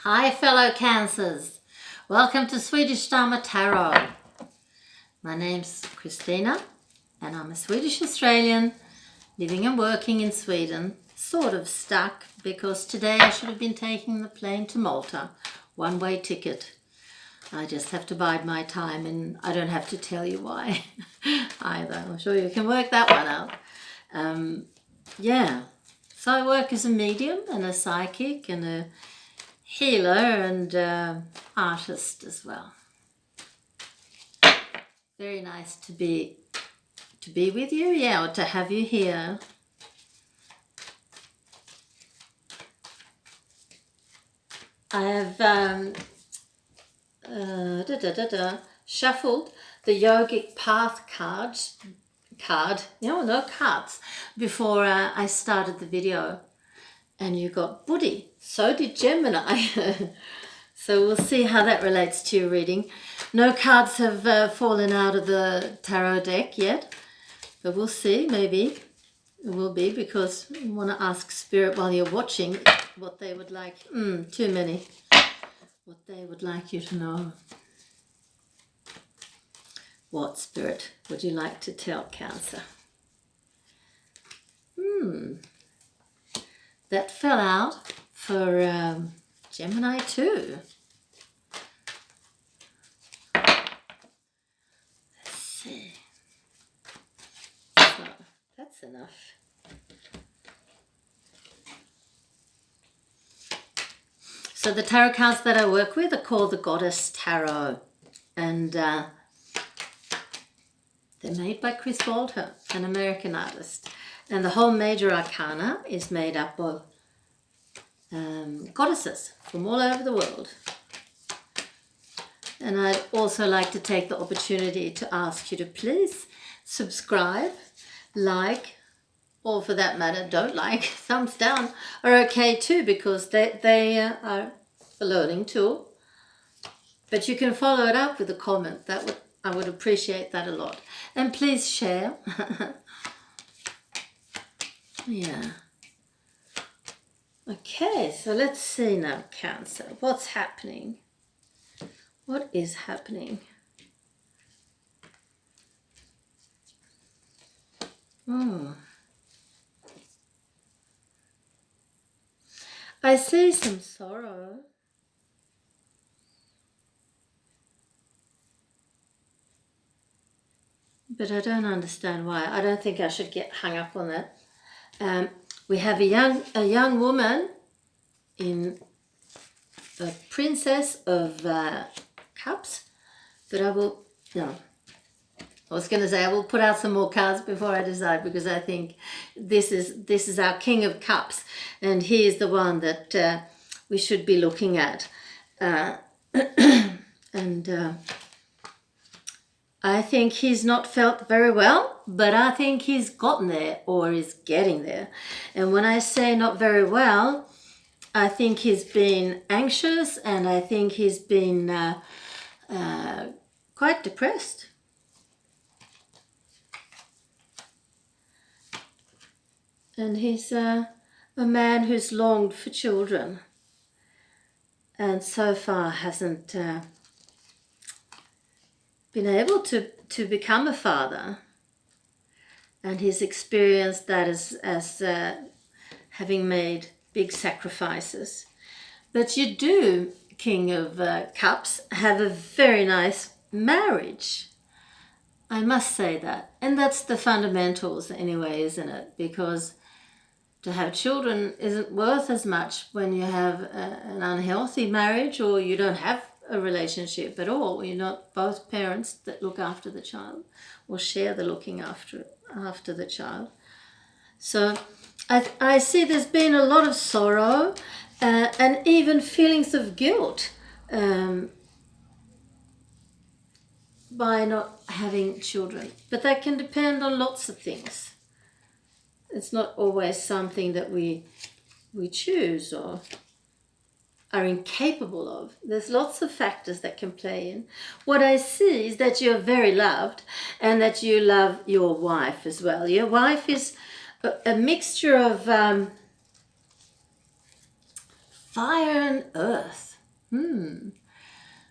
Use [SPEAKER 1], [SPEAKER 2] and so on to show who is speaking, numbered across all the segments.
[SPEAKER 1] Hi fellow Cancers, welcome to Swedish Dharma Tarot. My name's Christina and I'm a Swedish Australian living and working in Sweden, sort of stuck because today I should have been taking the plane to Malta, one-way ticket. I just have to bide my time and I don't have to tell you why either. I'm sure you can work that one out. So I work as a medium and a psychic and a healer and artist as well. Very nice to be with you, or to have you here. I have shuffled the yogic path cards before I started the video, and you got Buddhi. So did Gemini. So we'll see how that relates to your reading. No cards have fallen out of the tarot deck yet, but we'll see. Maybe it will be, because you want to ask Spirit while you're watching what they would like. Too many. What they would like you to know. What, Spirit, would you like to tell Cancer? That fell out for Gemini too. Let's see. So that's enough. So the tarot cards that I work with are called the Goddess Tarot, and they're made by Chris Walter, an American artist. And the whole major arcana is made up of goddesses from all over the world. And I'd also like to take the opportunity to ask you to please subscribe, like, or for that matter, don't like, thumbs down are okay too, because they are a learning tool. But you can follow it up with a comment. I would appreciate that a lot. And please share. Yeah. Okay, so let's see now, Cancer. What's happening? What is happening? I see some sorrow. But I don't understand why. I don't think I should get hung up on that. We have a young woman in a Princess of Cups, but I will put out some more cards before I decide, because I think this is our King of Cups, and he is the one that we should be looking at. I think he's not felt very well, but I think he's gotten there, or is getting there. And when I say not very well, I think he's been anxious, and I think he's been quite depressed. And he's a man who's longed for children, and so far hasn't been able to become a father, and he's experienced that as having made big sacrifices. But you do, King of Cups, have a very nice marriage. I must say that. And that's the fundamentals anyway, isn't it? Because to have children isn't worth as much when you have an unhealthy marriage, or you don't have a relationship at all. You're not both parents that look after the child or share the looking after the child. So I see there's been a lot of sorrow and even feelings of guilt by not having children. But that can depend on lots of things. It's not always something that we choose or are incapable of. There's lots of factors that can play in. What I see is that you're very loved, and that you love your wife as well. Your wife is a mixture of fire and earth.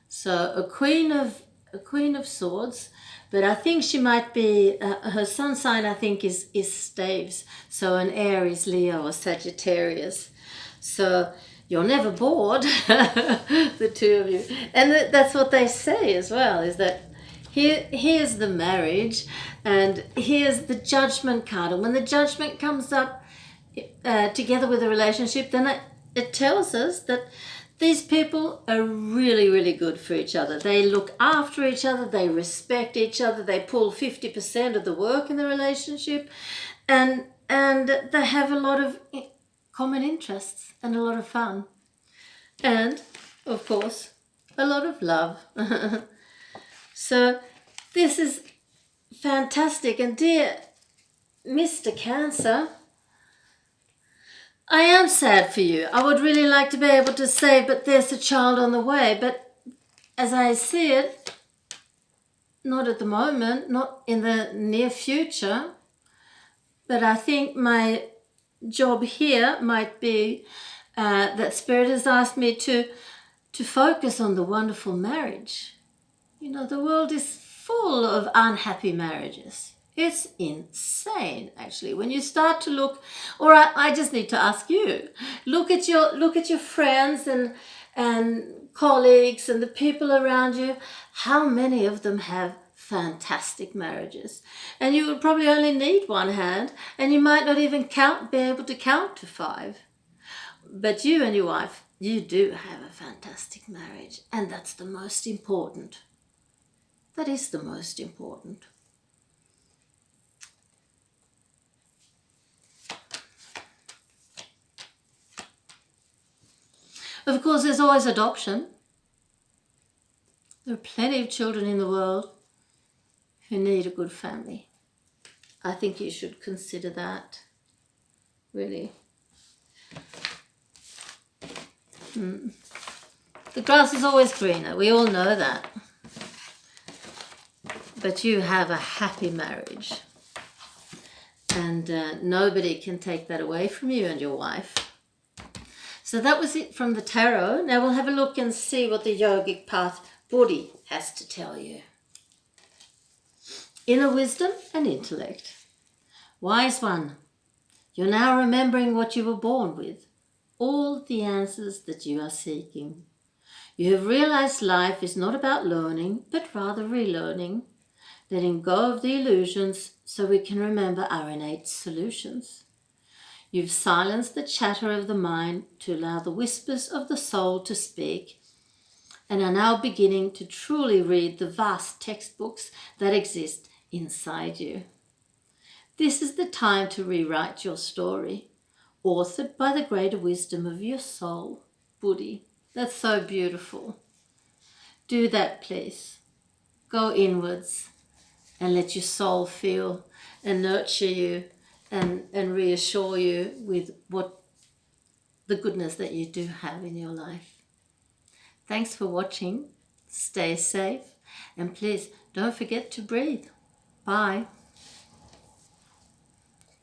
[SPEAKER 1] So a queen of swords, but I think she might be, her sun sign I think is staves. So an Aries, Leo or Sagittarius. So you're never bored, the two of you. And that's what they say as well, is that here's the marriage and here's the judgment card. And when the judgment comes up together with the relationship, then it tells us that these people are really, really good for each other. They look after each other, they respect each other, they pull 50% of the work in the relationship, and they have a lot of common interests and a lot of fun. And, of course, a lot of love. So this is fantastic. And dear Mr. Cancer, I am sad for you. I would really like to be able to say, but there's a child on the way. But as I see it, not at the moment, not in the near future. But I think my job here might be that Spirit has asked me to focus on the wonderful marriage. You know, the world is full of unhappy marriages. It's insane, actually. When you start to look, or I just need to ask you, look at your friends and colleagues and the people around you. How many of them have fantastic marriages? And you would probably only need one hand, and you might not even be able to count to 5. But you and your wife, you do have a fantastic marriage, and that's the most important. That is the most important. Of course, there's always adoption. There are plenty of children in the world who need a good family. I think you should consider that, really. The grass is always greener, we all know that. But you have a happy marriage. And nobody can take that away from you and your wife. So that was it from the tarot. Now we'll have a look and see what the yogic path Buddhi has to tell you. Inner wisdom and intellect. Wise one, you're now remembering what you were born with, all the answers that you are seeking. You have realized life is not about learning, but rather relearning, letting go of the illusions so we can remember our innate solutions. You've silenced the chatter of the mind to allow the whispers of the soul to speak, and are now beginning to truly read the vast textbooks that exist inside you. This is the time to rewrite your story, authored by the greater wisdom of your soul, Buddhi. That's so beautiful. Do that, please. Go inwards and let your soul feel and nurture you and reassure you with what the goodness that you do have in your life. Thanks for watching. Stay safe, and please don't forget to breathe. Bye.